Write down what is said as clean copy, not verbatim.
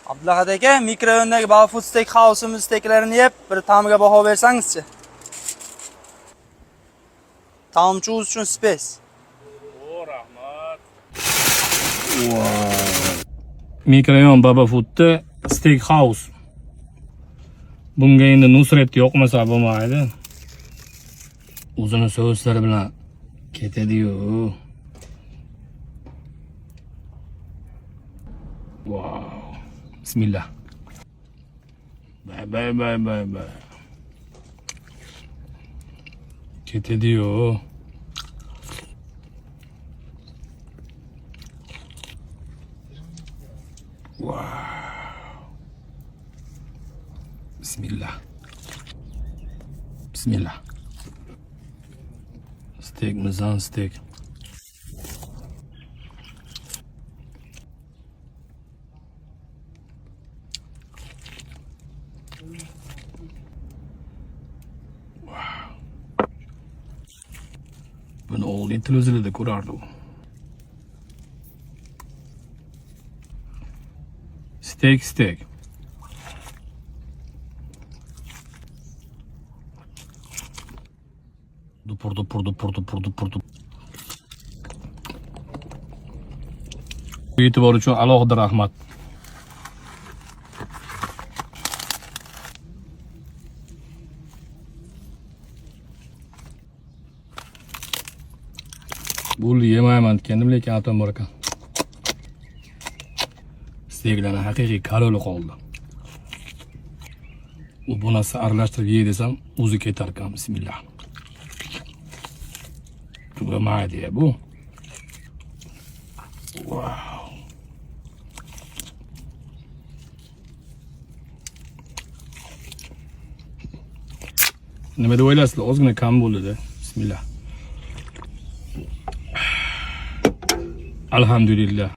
Abdulahad aka, mikroyondagi Balafood Steak House'imiz steaklarini yeb, bir ta'miga baho bersangizchi. Taomchi uchun space. O, rahmat. Wow. Mikroyon Balafood'da Steak House. Bunga endi Nusret yo'qmasa bo'lmaydi. O'zini so'zlari bilan ketadi-yu. Wow. Bismillah. Bay. Ketadi-yu. Wow. Bismillah. Steak, mizan steak. Buni o'g'li televizorda ko'rardi u. Steak. Dupur. E'tibor uchun alohida rahmat. Bo'ldi, yemayman degandim, lekin atom bor ekan. Steaklarning haqiqiy kalori qoldi. U bu narsa aralashtirib yey desam, o'zi ketar ekan. Bismillah. Bo'lmaydi bu. Wow. Nima deb o'ylaysizlar? Ozgina kam bo'ldi-da. Bismillah. Alhamdulillah.